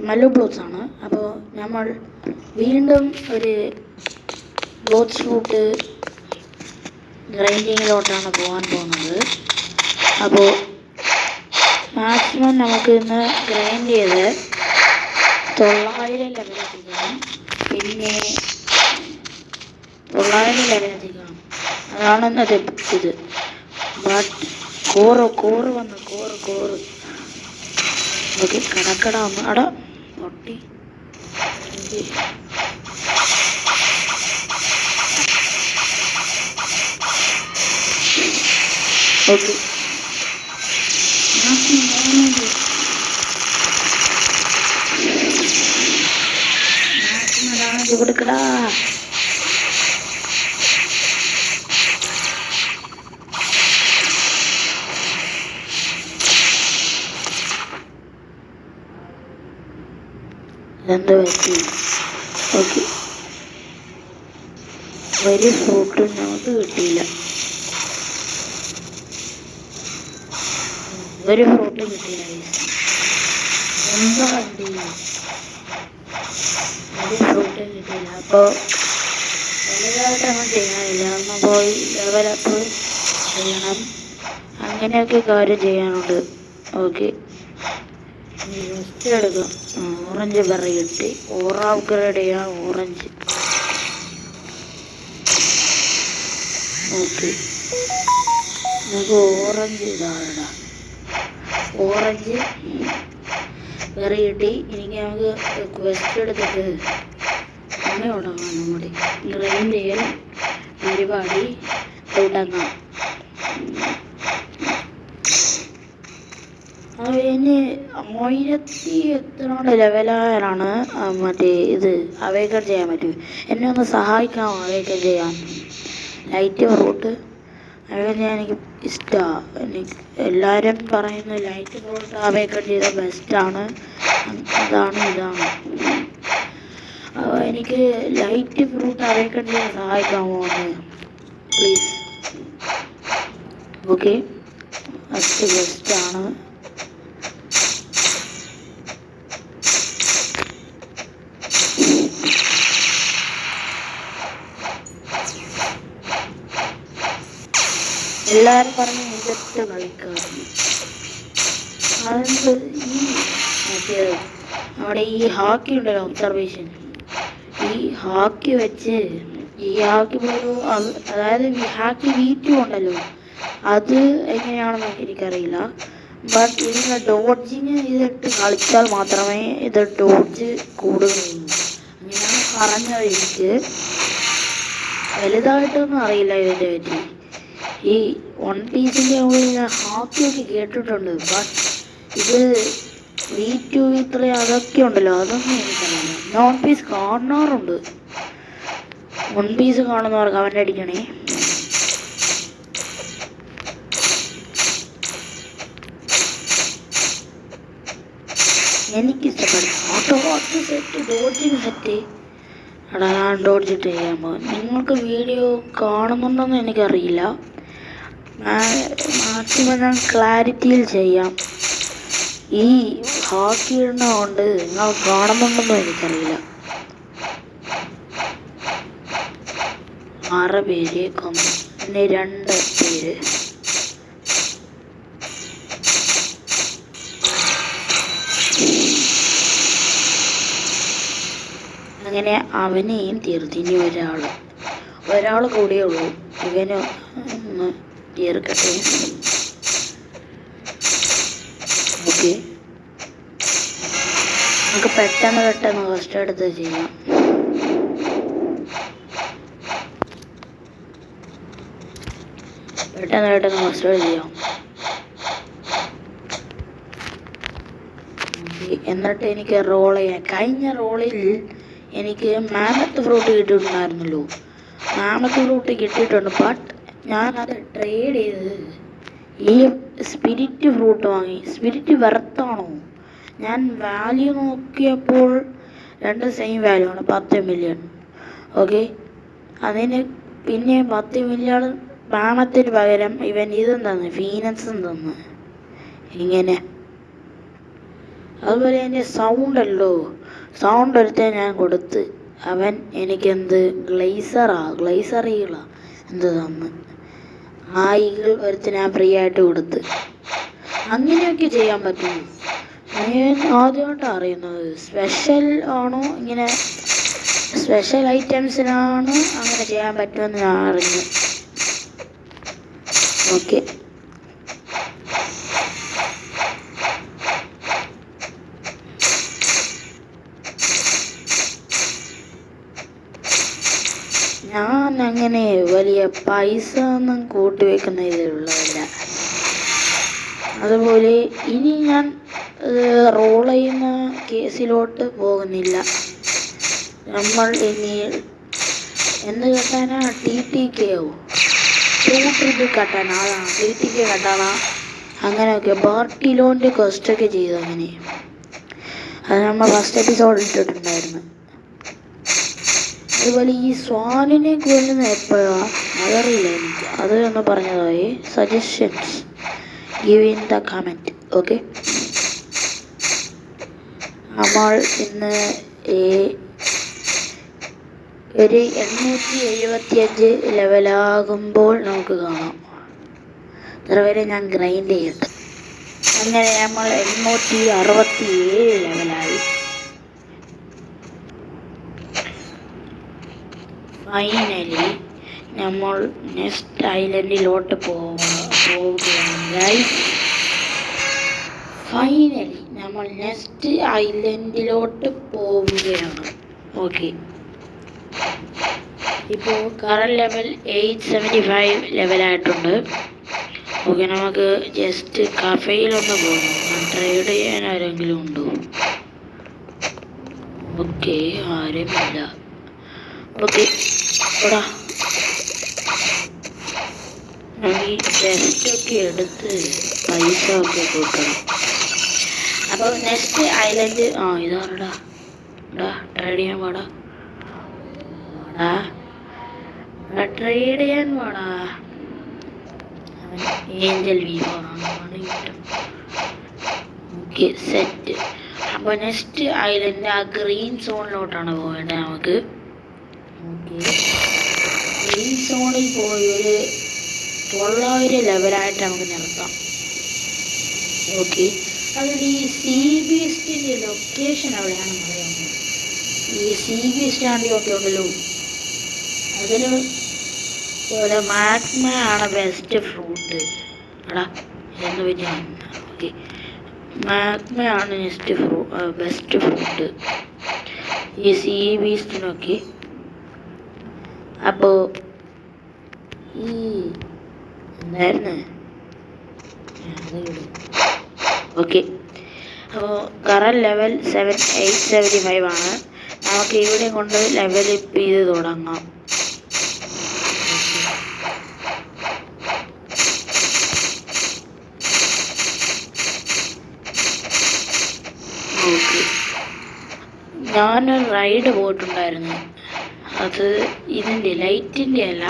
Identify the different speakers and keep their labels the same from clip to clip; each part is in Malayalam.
Speaker 1: മല്ലു ബ്ലോത്ത്സ് ആണ്. അപ്പോൾ നമ്മൾ വീണ്ടും ഒരു ബ്ലോത്ത്സ് ഫ്രൂട്ട് ഗ്രൈൻഡിങ്ങിലോട്ടാണ് പോകാൻ പോകുന്നത്. അപ്പോൾ മാക്സിമം നമുക്ക് ഇന്ന് ഗ്രൈൻഡ് ചെയ്ത് 900 ലെവലെത്തിക്കണം. പിന്നെ 900 ലെവലെത്തിക്കണം, അതാണ് ഇന്നത്തെ ഇത്. ബട്ട് കോറ് വന്ന് കോറ് ഓക്കെ കടക്കടാന്ന് അട പൊട്ടി. ഓക്കെ കൊടുക്കടാ. എന്ത് പറ്റി? ഓക്കെ, ഒരു ഫ്രൂട്ടും നമുക്ക് കിട്ടിയില്ല. ഒരു ഫ്രൂട്ടും കിട്ടിയില്ല. എന്താ വണ്ടി? ഒരു ഫ്രൂട്ടും കിട്ടിയില്ല. അപ്പോൾ വലുതായിട്ടൊന്നും ചെയ്യാനില്ല. ഒന്ന് പോയി ലെവലപ്പ് ചെയ്യണം, അങ്ങനെയൊക്കെ കാര്യം ചെയ്യാനുണ്ട്. ഓക്കെ, ഫസ്റ്റ് എടുക്കാം. ഓറഞ്ച് ബെറി കിട്ടി. അപ്ഗ്രേഡ് ചെയ്യാം ഓറഞ്ച്. ഓക്കെ, നമുക്ക് ഓറഞ്ച് ഇതാണ്. ഓറഞ്ച് ബെറി കിട്ടി. എനിക്ക് നമുക്ക് ക്വസ്റ്റ് എടുത്തിട്ട് അങ്ങനെ തുടങ്ങാം. നമ്മുടെ ഗ്രൈൻഡ് ചെയ്യൽ പരിപാടി തുടങ്ങാം. അതിന് 1000 എത്ര ലെവലായാലാണ് മറ്റേ ഇത് അവേക്കൺ ചെയ്യാൻ പറ്റും. എന്നെ ഒന്ന് സഹായിക്കാമോ അവേക്കൺ ചെയ്യാൻ? ലൈറ്റ് ഫ്രൂട്ട് അവേക്കൺ ചെയ്യാൻ എനിക്ക് ഇഷ്ടമാണ്. എനിക്ക് എല്ലാവരും പറയുന്നത് ലൈറ്റ് ഫ്രൂട്ട് അവേക്കൺ ചെയ്ത ബെസ്റ്റാണ്, അതാണ് ഇതാണ്. അപ്പോൾ എനിക്ക് ലൈറ്റ് ഫ്രൂട്ട് അവേക്കൺ ചെയ്യാൻ സഹായിക്കാമോ എന്ന് പ്ലീസ്? Okay, first ബെസ്റ്റാണ്. എല്ലാവരും പറഞ്ഞ് മികച്ച കളിക്കാരൻ. അതെന്ത് ഈ മറ്റേത് അവിടെ ഈ ഹാക്കി ഉണ്ടല്ലോ, ഒബ്സർവേഷൻ. ഈ ഹാക്കി വെച്ച് ഈ ഹാക്കി പോലും അതായത് ഹാക്കി V2 ഉണ്ടല്ലോ, അത് എങ്ങനെയാണെന്ന് എനിക്കറിയില്ല. ബട്ട് ഇതിൻ്റെ ഡോഡ്ജിങ് ഇതിട്ട് കളിച്ചാൽ മാത്രമേ ഇത് ഡോഡ്ജ് കൂടുകയുള്ളൂ, അങ്ങനെയാണ് പറഞ്ഞത്. എനിക്ക് വലുതായിട്ടൊന്നും അറിയില്ല ഇതിൻ്റെ പറ്റി. ഈ വൺ പീസിൻ്റെ ഉള്ളിൽ ഹാക്കിയൊക്കെ കേട്ടിട്ടുണ്ട്, ബട്ട് ഇത് V2 V3 അതൊക്കെ ഉണ്ടല്ലോ, അതൊന്നും എനിക്കറിയില്ല. നോൺ പീസ് കാണാറുണ്ട്. വൺ പീസ് കാണുന്നവർ കമൻ്റ് അടിക്കണേ. എനിക്കിഷ്ടപ്പെടും ഓട്ടോ സെറ്റ്, ഡോഡ്ജിങ് സെറ്റ്. എടാ, ഞാൻ ഡോഡ്ജിട്ട് ചെയ്യാൻ പോകും. നിങ്ങൾക്ക് വീഡിയോ കാണുന്നുണ്ടെന്ന് എനിക്കറിയില്ല. മാക്സിമം ഞാൻ ക്ലാരിറ്റിയിൽ ചെയ്യാം. ഈ ഹാക്കി ഇടുന്നതുകൊണ്ട് നിങ്ങൾ കാണുന്നുണ്ടെന്നും എനിക്കറിയില്ല. 6 പേര് കൊന്നു, പിന്നെ 2 പേര്. അങ്ങനെ അവനെയും തീർത്ത്. ഇനി ഒരാൾ കൂടിയേ ഉള്ളൂ. ഇവന് ഒന്ന് തീർക്കട്ടെ. ഓക്കെ, നമുക്ക് പെട്ടെന്ന് ഫസ്റ്റ് എടുത്ത് ചെയ്യാം. പെട്ടെന്ന് ഫസ്റ്റ് ചെയ്യാം. എന്നിട്ട് എനിക്ക് റോൾ ചെയ്യാം. കഴിഞ്ഞ റോളിൽ എനിക്ക് മാമത്ത് ഫ്രൂട്ട് കിട്ടിയിട്ടുണ്ടായിരുന്നല്ലോ. മാമത്ത് ഫ്രൂട്ട് കിട്ടിയിട്ടുണ്ട്, ബട്ട് ഞാനത് ട്രേഡ് ചെയ്ത് ഈ സ്പിരിറ്റ് ഫ്രൂട്ട് വാങ്ങി. സ്പിരിറ്റ് വെറുത്താണോ? ഞാൻ വാല്യൂ നോക്കിയപ്പോൾ 2 സെയിം വാല്യൂ ആണ്, 10 മില്യൺ. ഓക്കെ, അതിന് പിന്നെ 10 മില്യൺ മാമത്തിന് പകരം ഇവൻ ഇതും തന്നു, ഫീനക്സും തന്നു. ഇങ്ങനെ അതുപോലെ എൻ്റെ സൗണ്ട് ഒരുത്തൻ ഞാൻ കൊടുത്ത് അവൻ എനിക്കെന്ത് ഗ്ലൈസർ ഈകളാ എന്ത് തന്ന്. ആ ഈകൾ ഒരുത്തൻ ഞാൻ ഫ്രീ ആയിട്ട് കൊടുത്ത്. അങ്ങനെയൊക്കെ ചെയ്യാൻ പറ്റും. ഞാൻ ആദ്യമായിട്ടാണ് അറിയുന്നത്. സ്പെഷ്യൽ ആണോ ഇങ്ങനെ സ്പെഷ്യൽ ഐറ്റംസിനാണ് അങ്ങനെ ചെയ്യാൻ പറ്റുമെന്ന് ഞാൻ അറിഞ്ഞു. ഓക്കെ, ഞാൻ അങ്ങനെ വലിയ പൈസ ഒന്നും കൂട്ടിവെക്കുന്ന ഇതിലുള്ളതല്ല. അതുപോലെ ഇനി ഞാൻ റോൾ ചെയ്യുന്ന കേസിലോട്ട് പോകുന്നില്ല. നമ്മൾ ഇനി എന്ത് കെട്ടാനാ? TTKയോ ട്രിപ്പ് കെട്ടാനാ? അതാണ് TTK കെട്ടാനാ? അങ്ങനെയൊക്കെ പാർട്ടിലോൻ്റെ ക്വസ്റ്റൊക്കെ ചെയ്തു. അങ്ങനെ അത് നമ്മൾ ഫസ്റ്റ് എപ്പിസോഡ് ഇട്ടിട്ടുണ്ടായിരുന്നു. അതുപോലെ ഈ സ്വാനിനെ കൊല്ലുന്ന എപ്പോഴാണ് അതറിയില്ല എനിക്ക്. അത് ഒന്ന് പറഞ്ഞതായി suggestions give in the comment. Okay, നമ്മൾ ഇന്ന് ഒരു 875 ലെവലാകുമ്പോൾ നമുക്ക് കാണാം. ഇത്ര വരെ ഞാൻ ഗ്രൈൻഡ് ചെയ്യട്ടെ. അങ്ങനെ നമ്മൾ 867 ലെവലായി. ഫൈനലി നമ്മൾ നെക്സ്റ്റ് ഐലൻഡിലോട്ട് പോവുകയാണ് ഗൈസ്. ഫൈനലി നമ്മൾ നെക്സ്റ്റ് ഐലൻഡിലോട്ട് പോവുകയാണ്. ഓക്കെ, ഇപ്പോൾ കറണ്ട് ലെവൽ 875 ലെവലായിട്ടുണ്ട്. ഓക്കെ, നമുക്ക് ജസ്റ്റ് കഫേയിലൊന്ന് പോകണം. ട്രേഡ് ചെയ്യാൻ ആരെങ്കിലും ഉണ്ടോ? ഓക്കെ, ആരുമില്ല. ഓക്കെ, ഓടാ. ഈ ടെസ്റ്റൊക്കെ എടുത്ത് പൈസ ഒക്കെ കൂട്ടണം. അപ്പോൾ നെക്സ്റ്റ് ഐലൻഡ് ഇതാടാ ട്രേഡ് ചെയ്യാൻ പാടാ. ട്രേഡ് ചെയ്യാൻ പാടാ. ഏഞ്ചൽ V4 കിട്ടും. Okay, set. അപ്പോൾ നെക്സ്റ്റ് ഐലൻഡ് ആ ഗ്രീൻ സോണിലോട്ടാണ് പോകേണ്ടത് നമുക്ക്. ഓക്കെ, ഗ്രീൻ സോണിൽ പോയി ഒരു 900 ലെവലായിട്ട് നമുക്ക് നിർത്താം. ഓക്കെ, അതിൽ ഈ സീ ബീസ്റ്റിൻ്റെ ലൊക്കേഷൻ എവിടെയാണെന്ന് അറിയാമോ? ഈ സീ ബീസ്റ്റ് ഒക്കെ ഉണ്ടല്ലോ, അതിൽ ഒരു മാഗ്മയാണ് ബെസ്റ്റ് ഫ്രൂട്ട്. എടാ എന്ന് വെച്ചാൽ ഓക്കെ, മാഗ്മയാണ് ബെസ്റ്റ് ഫ്രൂട്ട് ഈ സീ ബീസ്റ്റിനൊക്കെ. അപ്പോൾ ഈ എന്തായിരുന്നു ഓക്കെ, അപ്പോൾ കറണ്ട് ലെവൽ 875 ആണ്. നമുക്ക് ഇവിടെ കൊണ്ട് ലെവൽ അപ്പ് ചെയ്ത് തുടങ്ങാം. ഓക്കെ, ഞാൻ റൈഡ് പോയിട്ടുണ്ടായിരുന്നു. അത് ഇതിൻ്റെ ലൈറ്റിൻ്റെ അല്ല,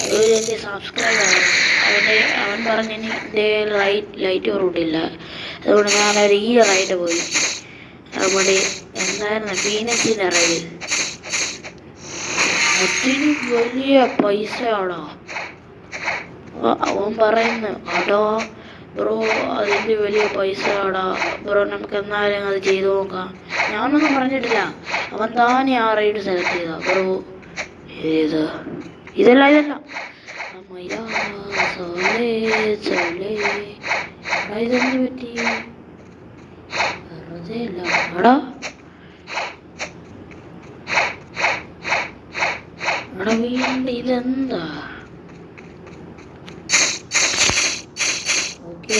Speaker 1: അതൊരു എൻ്റെ സബ്സ്ക്രൈബറാണ്. അവൻ പറഞ്ഞിനി എൻ്റെ ലൈറ്റ് റൂട്ടില്ല. അതുകൊണ്ട് ഞാനൊരു റൈഡ് പോയി. അതുപോലെ എന്തായിരുന്നു ഫീനക്സിൻ്റെ റൈഡ്. അതിന് വലിയ പൈസയാണോ? അവൻ പറയുന്നു അടാ ബ്രോ അതിൻ്റെ വലിയ പൈസയാടാ ബ്രോ, നമുക്ക് എന്നാലും അത് ചെയ്തു നോക്കാം. ഞാനൊന്നും പറഞ്ഞിട്ടില്ല, അവൻ താനെ ആ റൈഡ് സെലക്ട് ചെയ്താ. ബ്രോ ഇതല്ല ഇതെന്ത് പറ്റി? വെറുതെ അല്ല എടാ വീണ്ടും ഇതെന്താ? ഓക്കെ,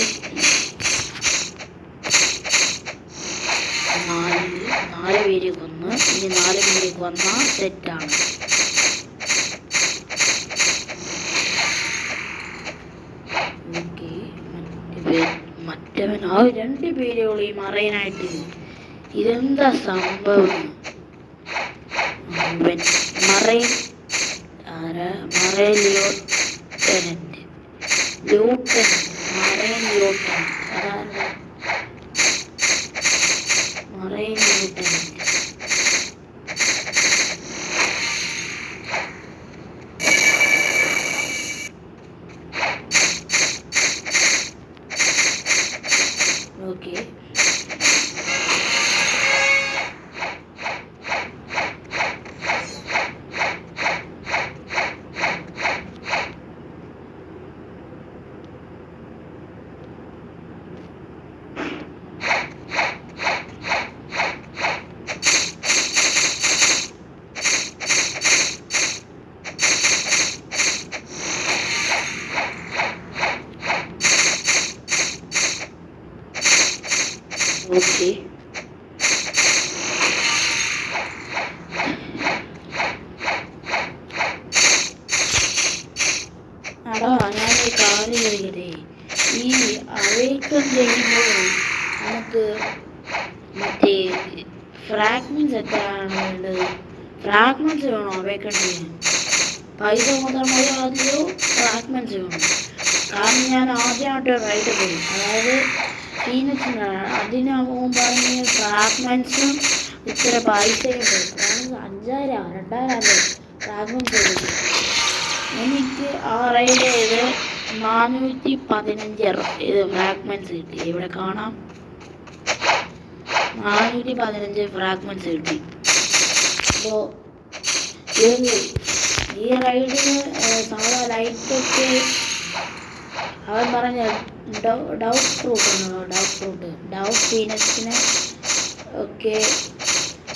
Speaker 1: 4 പേര് കൊന്ന്. ഇനി 4 പേര് കൊന്നാൽ സെറ്റാണ്. ഓക്കെ, മറ്റവൻ 2 പേരുകൾ ഈ മറൈനായിട്ട്. ഇതെന്താ സംഭവം? മറൈൻ ലൂട്ടൻ അതാണ് ഓക്കെ. അടാ ഞാനൊരു കാര്യം ചോദിക്കട്ടെ, ഈ അവേക്കൺ ചെയ്യുമ്പോൾ നമുക്ക് മറ്റേ ഫ്രാഗ്മെന്റ്സ് എത്രയാണ് വേണ്ടത്? ഫ്രാഗ്മെന്റ്സ് വേണോ അവേക്കൺ ചെയ്യാൻ? പൈസ മാത്രം മതി ആദ്യമോ ഫ്രാഗ്മെന്റ്സ് വേണം? കാരണം ഞാൻ ആദ്യമായിട്ട് റൈഡ് പോയി, അതായത് ഫീനിക്സിനാണ്. അതിനാകുമ്പോൾ പറഞ്ഞ് ഫ്രാഗ്മെന്റ്സും ഇത്ര പൈസയും പോയി. കാരണം 5000 2000 അല്ലേ ഫ്രാഗ്മെന്റ്സ് എടുക്കും. എനിക്ക് ആ റൈഡ് ചെയ്ത് 415 ഇത് ഫ്രാഗ്മെന്റ്സ് കിട്ടി. ഇവിടെ കാണാം 415 ഫ്രാഗ്മെന്റ്സ് കിട്ടി. അപ്പോൾ ഈ റൈഡിന് സാധാ ലൈറ്റൊക്കെ അവൻ പറഞ്ഞ ഡൗട്ട് ഫ്രൂട്ട് ഉണ്ടോ, ഡൗട്ട് ഫീനക്സിന് ഒക്കെ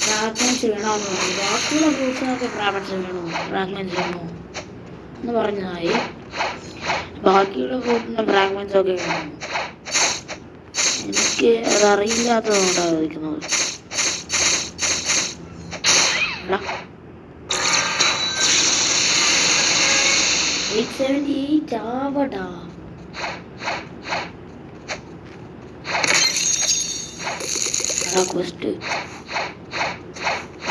Speaker 1: ഫ്രാഗ്മെന്റ്സ് വേണമെന്ന് പറഞ്ഞു. ബാക്കിയുള്ള ഫ്രൂട്ട്സിനൊക്കെ ഫ്രാഗ്മെന്റ്സ് വേണോ എന്ന് പറഞ്ഞതായി. ബാക്കിയുള്ള ഫ്രൂട്ടിൻ്റെ ഫ്രാഗ്മെന്റ്സ് ഒക്കെ വേണം. എനിക്ക് അതറിയില്ലാത്തതുകൊണ്ടാണ് ചോദിക്കുന്നത്. 878 ആവടാ. ക്വസ്റ്റ്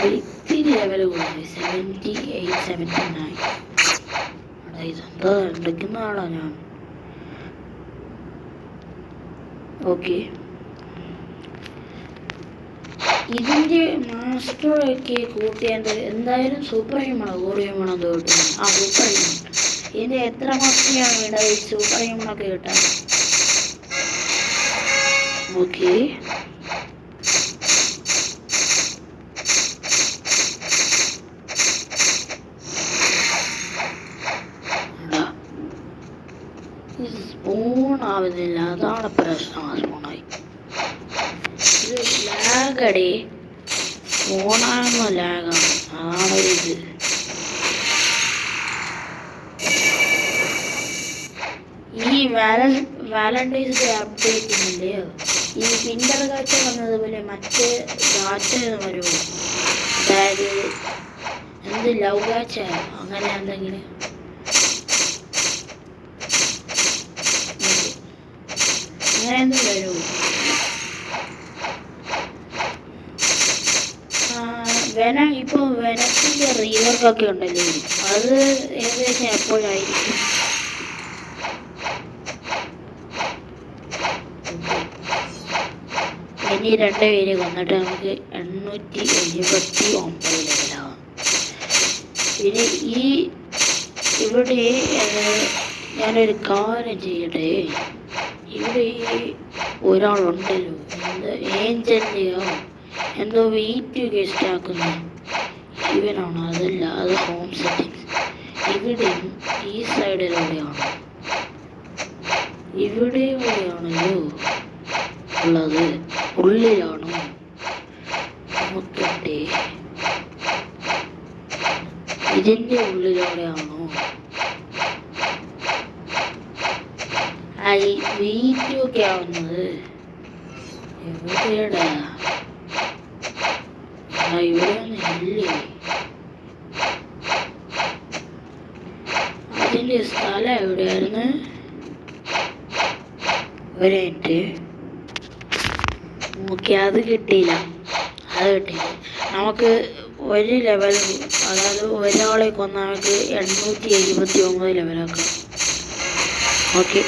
Speaker 1: ഒരിത്തിരി ലെവൽ കൂടി 78 79. ഇതെന്താ എടുക്കുന്ന ആളാ ഞാൻ. ഓക്കെ, ഇതിൻ്റെ മാസ്റ്ററൊക്കെ കൂട്ടിയത് എന്തായാലും സൂപ്പർ ഹ്യൂമണോ ഗോഡ് ഹ്യൂമണോ കിട്ടും. ആ സൂപ്പർ ഹ്യൂമൺ. ഇതിൻ്റെ എത്ര മാസ്റ്ററിയാണ് വേണ്ടത് ഈ സൂപ്പർ ഹ്യൂമണൊക്കെ കിട്ടാൻ? ഓക്കെ, സ്പൂൺ ആവുന്നില്ല, അതാണ് പ്രശ്നം. സ്പൂണായി ഇത് ലാഗടി, സ്പൂണാകുമ്പോൾ ലാഗാണ്, അതാണൊരിത്. ഈ വാലന്റൈൻസ് ഡേ അപ്ഡേറ്റ് ഇല്ലയോ, ഈ പിന്നർ കാഴ്ച വന്നതുപോലെ മറ്റ് കാഴ്ച വരുമോ? അതായത് എന്ത് ലവ് കാഴ്ച അങ്ങനെ എന്തെങ്കിലും അങ്ങനെ എന്തും വരുമോ? ഇപ്പോൾ വെനത്തിൻ്റെ റീവർക്കൊക്കെ ഉണ്ടല്ലോ, അത് ഏകദേശം എപ്പോഴായിരിക്കും? ഇനി 2 പേര് വന്നിട്ട് നമുക്ക് 879 ലെവലാവാം. പിന്നെ ഇവിടെ ഞാനൊരു കാര്യം ചെയ്യട്ടെ. ഇവിടെ ഒരാളുണ്ടല്ലോ, ഏഞ്ചൻ്റെയോ എന്തോ വെയിറ്റ് ഗസ്റ്റ് ആക്കുന്നു. ഇവനാണോ? അതല്ല, അത് ഹോം സെറ്റിങ്സ്. ഇവിടെയും ഈ സൈഡിലൂടെയാണ്, ഇവിടെയാണല്ലോ ഉള്ളത്. ഉള്ളിലാണോ നോക്കട്ടെ, ഇതിൻ്റെ ഉള്ളിലൂടെയാണോ? ഈ വീഡിയോക്കെ ആവുന്നത് എവിടെയാടാ? ഇവിടെയൊന്നും ഇല്ലേ? അതിൻ്റെ സ്ഥലം എവിടെയായിരുന്നു? ഒരു മിനിറ്റ്. ഓക്കെ, അത് കിട്ടിയില്ല. നമുക്ക് ഒരു ലെവൽ, അതായത് ഒരാളെ കൊന്ന നമുക്ക് 879 ലെവലാക്കാം. ഓക്കെ,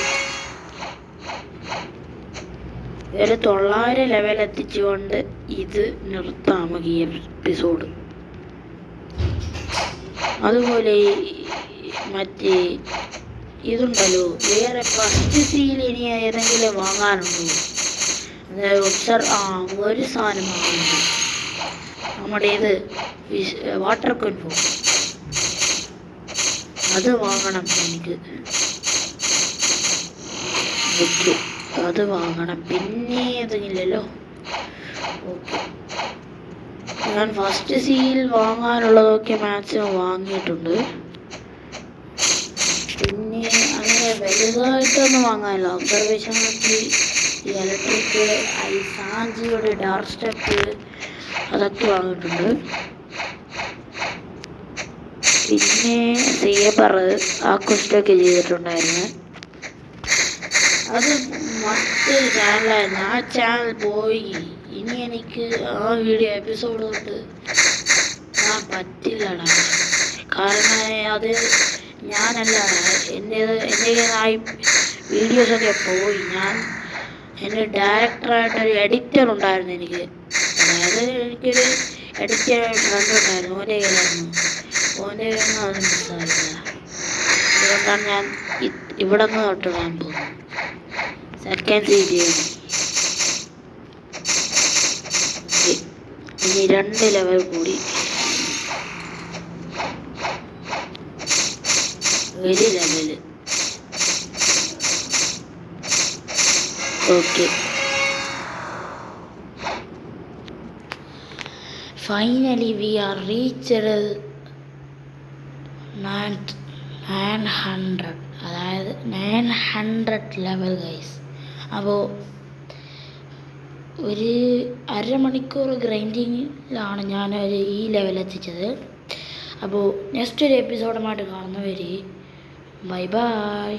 Speaker 1: ഒരു 900 ലെവൽ എത്തിച്ചുകൊണ്ട് ഇത് നിർത്താം നമുക്ക് ഈ എപ്പിസോഡ്. അതുപോലെ മറ്റേ ഇതുണ്ടല്ലോ, വേറെ ഫസ്റ്റ് സീൽ ഇനി ഏതെങ്കിലും വാങ്ങാനുണ്ടോ? ഒരു സാധനം വാങ്ങുന്നുണ്ട്, നമ്മുടെ ഇത് വാട്ടർ കൺഫോ, അത് വാങ്ങണം എനിക്ക്. ഓക്കെ, അത് വാങ്ങണം. പിന്നെ ഏതെങ്കിലല്ലോ. ഓക്കെ, ഞാൻ ഫസ്റ്റ് സീൽ വാങ്ങാനുള്ളതൊക്കെ മാക്സിമം വാങ്ങിയിട്ടുണ്ട്. പിന്നെ അങ്ങനെ വലുതായിട്ടൊന്നും വാങ്ങാനില്ല. ഒബ്സർവേഷൻ നോക്കി ഈ ഇലക്ട്രിക്, ഈ സാഞ്ചിയുടെ ഡാർക്ക് സ്റ്റെപ്പ് അതൊക്കെ വാങ്ങിയിട്ടുണ്ട്. പിന്നെ സേബർ ആക്വസ്റ്റൊക്കെ ചെയ്തിട്ടുണ്ടായിരുന്നു. അത് മറ്റൊരു ചാനലായിരുന്നു. ആ ചാനൽ പോയി. ഇനി എനിക്ക് ആ വീഡിയോ എപ്പിസോഡ് തൊട്ട് പറ്റില്ലടാ. കാരണം അത് ഞാനല്ലടാ, എൻ്റെ വീഡിയോസൊക്കെ പോയി. എൻ്റെ ഡയറക്ടറായിട്ടൊരു എഡിറ്റർ ഉണ്ടായിരുന്നു എനിക്ക്. അതായത് എനിക്കൊരു എഡിറ്റർ ഫ്രണ്ട് ഉണ്ടായിരുന്നു. ഓൻ്റെ കയ്യിലായിരുന്നു. ഓൻ്റെ കയ്യിൽ നിന്ന് അത് മിസ്സായില്ല. അതുകൊണ്ടാണ് ഞാൻ ഇവിടെ നിന്ന് തൊട്ടിടാൻ പോകുന്നത്. സെക്കൻഡ് വീഡിയോ ഇനി 2 ലെവൽ കൂടി. ഒരു level. Okay, finally we are reached 900, അതായത് 900 ലെവൽ ഗൈസ്. അപ്പോൾ ഒരു അരമണിക്കൂർ ഗ്രൈൻഡിങ്ങിലാണ് ഞാൻ ഈ ലെവൽ എത്തിച്ചത്. അപ്പോൾ നെക്സ്റ്റ് ഒരു എപ്പിസോഡുമായിട്ട് കാണുന്നവരെ ബൈ ബൈ.